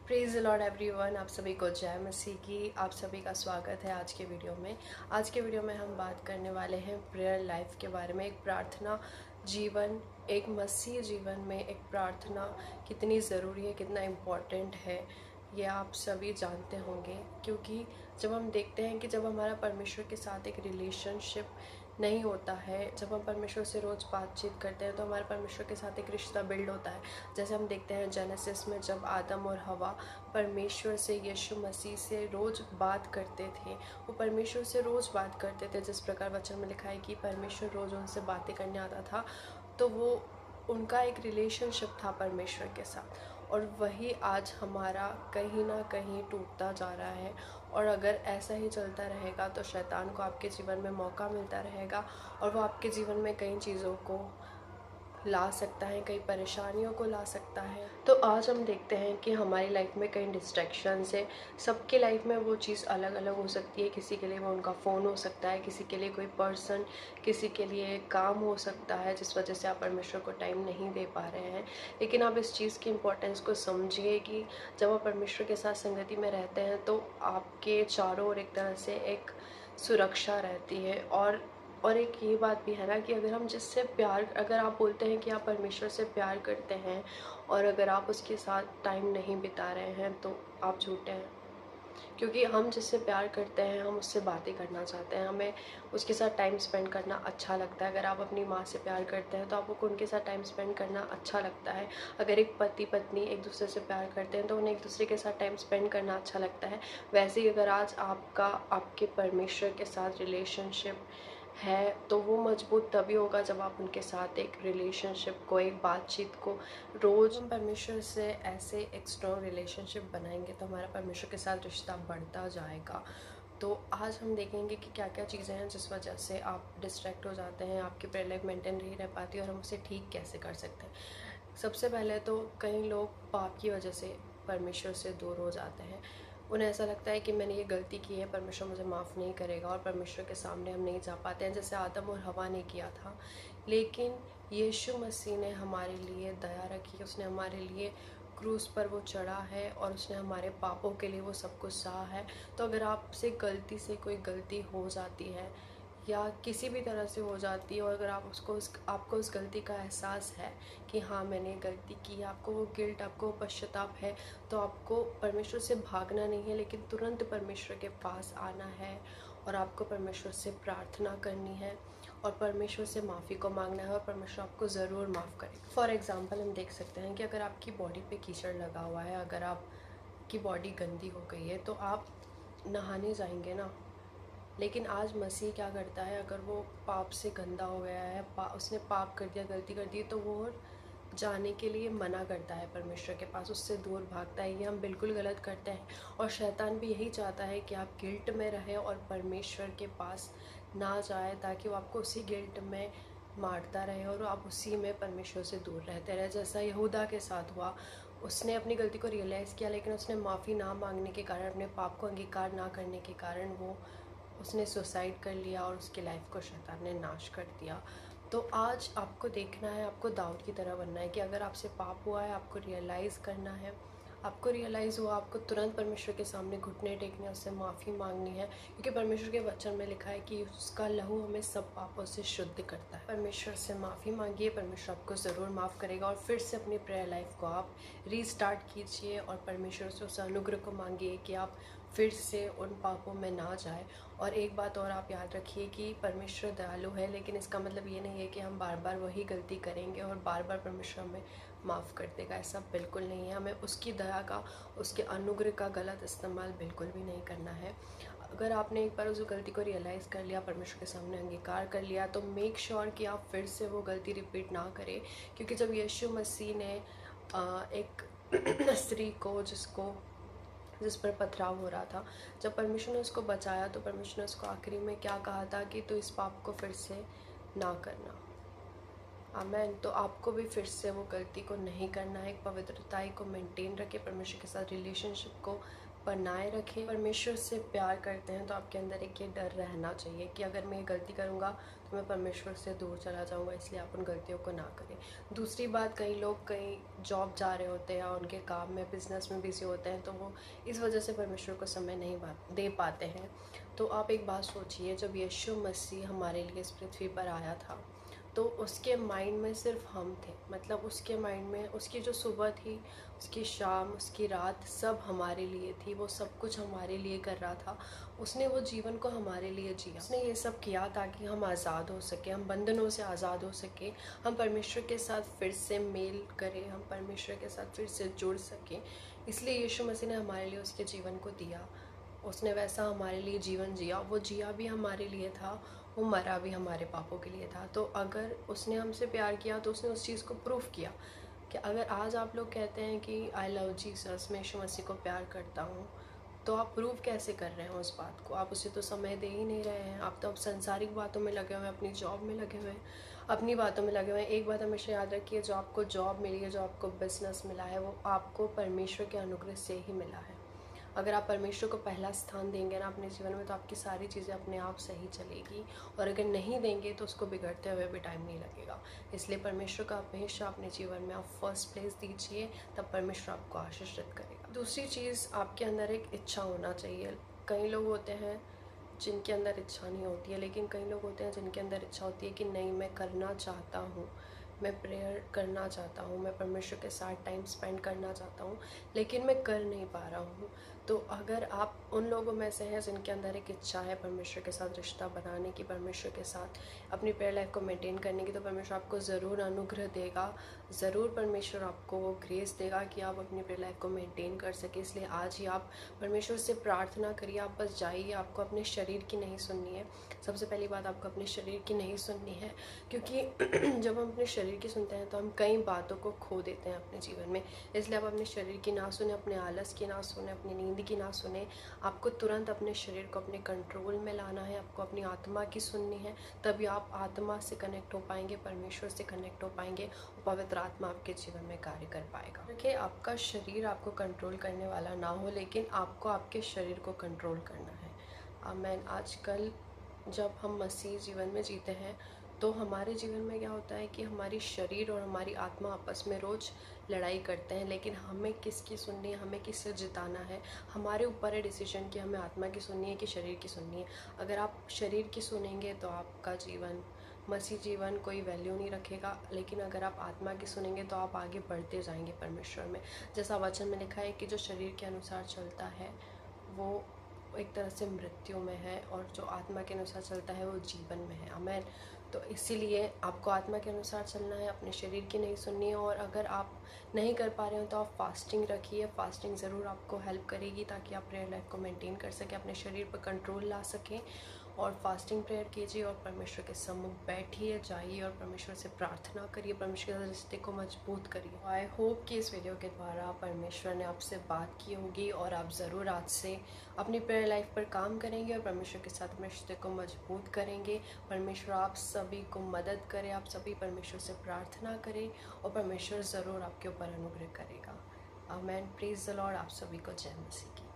Praise the Lord everyone. आप सभी को जय मसीह की। आप सभी का स्वागत है आज के वीडियो में। आज के वीडियो में हम बात करने वाले हैं प्रेयर लाइफ के बारे में। एक प्रार्थना जीवन, एक मसीह जीवन में एक प्रार्थना कितनी ज़रूरी है, कितना इम्पोर्टेंट है, ये आप सभी जानते होंगे। क्योंकि जब हम देखते हैं कि जब हमारा परमेश्वर के साथ एक रिलेशनशिप नहीं होता है, जब हम परमेश्वर से रोज़ बातचीत करते हैं तो हमारे परमेश्वर के साथ एक रिश्ता बिल्ड होता है। जैसे हम देखते हैं जेनेसिस में, जब आदम और हवा परमेश्वर से, यीशु मसीह से रोज़ बात करते थे। वो परमेश्वर से रोज़ बात करते थे, जिस प्रकार वचन में लिखा है कि परमेश्वर रोज़ उनसे बातें करने आता था। तो वो उनका एक रिलेशनशिप था परमेश्वर के साथ, और वही आज हमारा कहीं ना कहीं टूटता जा रहा है। और अगर ऐसा ही चलता रहेगा तो शैतान को आपके जीवन में मौका मिलता रहेगा, और वो आपके जीवन में कई चीज़ों को ला सकता है, कई परेशानियों को ला सकता है। तो आज हम देखते हैं कि हमारी लाइफ में कई डिस्ट्रैक्शंस है। सबकी लाइफ में वो चीज़ अलग अलग हो सकती है। किसी के लिए वो उनका फ़ोन हो सकता है, किसी के लिए कोई पर्सन, किसी के लिए काम हो सकता है जिस वजह से आप परमेश्वर को टाइम नहीं दे पा रहे हैं। लेकिन आप इस चीज़ की इम्पोर्टेंस को समझिए कि जब आप परमेश्वर के साथ संगति में रहते हैं तो आपके चारों ओर एक तरह से एक सुरक्षा रहती है। और एक ये बात भी है ना कि अगर हम जिससे प्यार, अगर आप बोलते हैं कि आप परमेश्वर से प्यार करते हैं और अगर आप उसके साथ टाइम नहीं बिता रहे हैं तो आप झूठे हैं। क्योंकि हम जिससे प्यार करते हैं, हम उससे बातें करना चाहते हैं, हमें उसके साथ टाइम स्पेंड करना अच्छा लगता है। अगर आप अपनी माँ से प्यार करते हैं तो आपको उनके साथ टाइम स्पेंड करना अच्छा लगता है। अगर एक पति पत्नी एक दूसरे से प्यार करते हैं तो उन्हें एक दूसरे के साथ टाइम स्पेंड करना अच्छा लगता है। वैसे ही अगर आज आपके परमेश्वर के साथ रिलेशनशिप है तो वो मजबूत तभी होगा जब आप उनके साथ एक रिलेशनशिप को, एक बातचीत को रोज़, हम परमेश्वर से ऐसे एक स्ट्रॉन्ग रिलेशनशिप बनाएंगे तो हमारा परमेश्वर के साथ रिश्ता बढ़ता जाएगा। तो आज हम देखेंगे कि क्या क्या चीज़ें हैं जिस वजह से आप डिस्ट्रैक्ट हो जाते हैं, आपकी प्रेयर लाइफ मेंटेन नहीं रह पाती, और हम उसे ठीक कैसे कर सकते हैं। सबसे पहले तो कई लोग पाप की वजह से परमेश्वर से दूर हो जाते हैं। उन्हें ऐसा लगता है कि मैंने ये गलती की है, परमेश्वर मुझे माफ़ नहीं करेगा, और परमेश्वर के सामने हम नहीं जा पाते हैं जैसे आदम और हवा ने किया था। लेकिन यीशु मसीह ने हमारे लिए दया रखी, उसने हमारे लिए क्रूस पर वो चढ़ा है और उसने हमारे पापों के लिए वो सब कुछ सहा है। तो अगर आपसे गलती से कोई गलती हो जाती है या किसी भी तरह से हो जाती है, और अगर आपको उस गलती का एहसास है कि हाँ मैंने गलती की, आपको वो गिल्ट, आपको वो पश्चाताप है, तो आपको परमेश्वर से भागना नहीं है, लेकिन तुरंत परमेश्वर के पास आना है और आपको परमेश्वर से प्रार्थना करनी है और परमेश्वर से माफ़ी को मांगना है, और परमेश्वर आपको ज़रूर माफ़ करेगा। फॉर एग्ज़ाम्पल हम देख सकते हैं कि अगर आपकी बॉडी पे कीचड़ लगा हुआ है, अगर आपकी बॉडी गंदी हो गई है तो आप नहाने जाएंगे ना। लेकिन आज मसीह क्या करता है, अगर वो पाप से गंदा हो गया है, उसने पाप कर दिया, गलती कर दी, तो वो जाने के लिए मना करता है परमेश्वर के पास, उससे दूर भागता है। ये हम बिल्कुल गलत करते हैं, और शैतान भी यही चाहता है कि आप गिल्ट में रहें और परमेश्वर के पास ना जाए, ताकि वो आपको उसी गिल्ट में मारता रहे और आप उसी में परमेश्वर से दूर रहते रहे। जैसा यहूदा के साथ हुआ, उसने अपनी गलती को रियलाइज़ किया, लेकिन उसने माफ़ी ना मांगने के कारण, अपने पाप को अंगीकार ना करने के कारण उसने सुसाइड कर लिया और उसकी लाइफ को शैतान ने नाश कर दिया। तो आज आपको देखना है, आपको दाऊद की तरह बनना है कि अगर आपसे पाप हुआ है, आपको रियलाइज़ करना है, आपको रियलाइज़ हुआ, आपको तुरंत परमेश्वर के सामने घुटने टेकने, उससे माफ़ी मांगनी है। क्योंकि परमेश्वर के वचन में लिखा है कि उसका लहू हमें सब पापों से शुद्ध करता है। परमेश्वर से माफ़ी मांगिए, परमेश्वर आपको ज़रूर माफ़ करेगा, और फिर से अपनी प्रेयर लाइफ को आप रीस्टार्ट कीजिए और परमेश्वर से उस अनुग्रह को मांगिए कि आप फिर से उन पापों में ना जाए। और एक बात और आप याद रखिए कि परमेश्वर दयालु है, लेकिन इसका मतलब ये नहीं है कि हम बार बार वही गलती करेंगे और बार बार परमेश्वर हमें माफ़ कर देगा। ऐसा बिल्कुल नहीं है। हमें उसकी दया का, उसके अनुग्रह का गलत इस्तेमाल बिल्कुल भी नहीं करना है। अगर आपने एक बार उस गलती को रियलाइज़ कर लिया, परमेश्वर के सामने अंगीकार कर लिया, तो मेक श्योर कि आप फिर से वो गलती रिपीट ना करें। क्योंकि जब यीशु मसीह ने एक स्त्री को, जिस पर पथराव हो रहा था, जब परमेश्वर ने उसको बचाया तो परमेश्वर ने उसको आखिरी में क्या कहा था कि तू इस पाप को फिर से ना करना। आमेन। तो आपको भी फिर से वो गलती को नहीं करना है। एक पवित्रता को मेंटेन रखे, परमेश्वर के साथ रिलेशनशिप को बनाए रखें। परमेश्वर से प्यार करते हैं तो आपके अंदर एक ये डर रहना चाहिए कि अगर मैं ये गलती करूँगा तो मैं परमेश्वर से दूर चला जाऊँगा, इसलिए आप उन गलतियों को ना करें। दूसरी बात, कई लोग कहीं जॉब जा रहे होते हैं और उनके काम में, बिज़नेस में बिज़ी होते हैं, तो वो इस वजह से परमेश्वर को समय नहीं दे पाते हैं। तो आप एक बात सोचिए, जब यीशु मसीह हमारे लिए इस पृथ्वी पर आया था तो उसके माइंड में सिर्फ हम थे। मतलब उसके माइंड में उसकी जो सुबह थी, उसकी शाम, उसकी रात सब हमारे लिए थी। वो सब कुछ हमारे लिए कर रहा था। उसने वो जीवन को हमारे लिए जिया। उसने ये सब किया ताकि हम आज़ाद हो सके, हम बंधनों से आज़ाद हो सके, हम परमेश्वर के साथ फिर से मेल करें, हम परमेश्वर के साथ फिर से जुड़ सकें। इसलिए यीशु मसीह ने हमारे लिए उसके जीवन को दिया। उसने वैसा हमारे लिए जीवन जिया। वो जिया भी हमारे लिए था, वो मरा भी हमारे पापों के लिए था। तो अगर उसने हमसे प्यार किया तो उसने उस चीज़ को प्रूफ किया कि अगर आज आप लोग कहते हैं कि आई लव जीसस, मैं यीशु मसीह को प्यार करता हूँ, तो आप प्रूव कैसे कर रहे हैं उस बात को? आप उसे तो समय दे ही नहीं रहे हैं। आप तो अब संसारिक बातों में लगे हुए हैं, अपनी जॉब में लगे हुए हैं, अपनी बातों में लगे हुए हैं। एक बात हमेशा याद रखिए, जो आपको जॉब मिली है, जो आपको बिजनेस मिला है, वो आपको परमेश्वर के अनुग्रह से ही मिला है। अगर आप परमेश्वर को पहला स्थान देंगे ना अपने जीवन में, तो आपकी सारी चीज़ें अपने आप सही चलेगी। और अगर नहीं देंगे तो उसको बिगड़ते हुए भी टाइम नहीं लगेगा। इसलिए परमेश्वर का हमेशा अपने जीवन में आप फर्स्ट प्लेस दीजिए, तब परमेश्वर आपको आशीषित करेगा। दूसरी चीज़, आपके अंदर एक इच्छा होना चाहिए। कई लोग होते हैं जिनके अंदर इच्छा नहीं होती है, लेकिन कई लोग होते हैं जिनके अंदर इच्छा होती है कि नहीं, मैं करना चाहता हूँ, मैं प्रेयर करना चाहता हूँ, मैं परमेश्वर के साथ टाइम स्पेंड करना चाहता हूँ, लेकिन मैं कर नहीं पा रहा हूँ। तो अगर आप उन लोगों में से हैं जिनके अंदर एक इच्छा है परमेश्वर के साथ रिश्ता बनाने की, परमेश्वर के साथ अपनी प्रेयर लाइफ को मेंटेन करने की, तो परमेश्वर आपको ज़रूर अनुग्रह देगा। ज़रूर परमेश्वर आपको वो ग्रेस देगा कि आप अपनी प्रेयर लाइफ को मेंटेन कर सके। इसलिए आज ही आप परमेश्वर से प्रार्थना करिए। आप बस जाइए, आपको अपने शरीर की नहीं सुननी है। सबसे पहली बात, आपको अपने शरीर की नहीं सुननी है, क्योंकि जब हम अपने शरीर की सुनते हैं तो हम कई बातों को खो देते हैं अपने जीवन में। इसलिए आप अपने शरीर की ना सुने, अपने आलस की ना सुने, अपनी नींद की ना सुने। आपको तुरंत अपने शरीर को अपने कंट्रोल में लाना है। आपको अपनी आत्मा की सुननी है, तभी आप आत्मा से कनेक्ट हो पाएंगे, परमेश्वर से कनेक्ट हो पाएंगे और पवित्र आत्मा आपके जीवन में कार्य कर पाएगा। देखिए, आपका शरीर आपको कंट्रोल करने वाला ना हो, लेकिन आपको आपके शरीर को कंट्रोल करना है। आमीन। आजकल जब हम मसीह जीवन में जीते हैं तो हमारे जीवन में क्या होता है कि हमारी शरीर और हमारी आत्मा आपस में रोज़ लड़ाई करते हैं, लेकिन हमें किसकी सुननी है, हमें किससे जिताना है, हमारे ऊपर है डिसीजन कि हमें आत्मा की सुननी है कि शरीर की सुननी है। अगर आप शरीर की सुनेंगे तो आपका जीवन, मसीह जीवन कोई वैल्यू नहीं रखेगा, लेकिन अगर आप आत्मा की सुनेंगे तो आप आगे बढ़ते जाएंगे परमेश्वर में। जैसा वचन में लिखा है कि जो शरीर के अनुसार चलता है वो एक तरह से मृत्यु में है, और जो आत्मा के अनुसार चलता है वो जीवन में है। आमीन। तो इसीलिए आपको आत्मा के अनुसार चलना है, अपने शरीर की नहीं सुननी है। और अगर आप नहीं कर पा रहे हो तो आप फास्टिंग रखिए। फास्टिंग ज़रूर आपको हेल्प करेगी ताकि आप प्रेयर लाइफ को मेंटेन कर सकें, अपने शरीर पर कंट्रोल ला सकें। और फास्टिंग प्रेयर कीजिए और परमेश्वर के सम्मुख बैठिए, जाइए और परमेश्वर से प्रार्थना करिए, परमेश्वर के रिश्ते को मजबूत करिए। आई होप कि इस वीडियो के द्वारा परमेश्वर ने आपसे बात की होगी और आप ज़रूर आज से अपनी प्रेयर लाइफ पर काम करेंगे और परमेश्वर के साथ अपने रिश्ते को मजबूत करेंगे। परमेश्वर आप सभी को मदद करे, आप सभी परमेश्वर से प्रार्थना करें और परमेश्वर ज़रूर आपके ऊपर अनुग्रह करेगा। आमीन। Praise the Lord. आप सभी को जय मसीह की।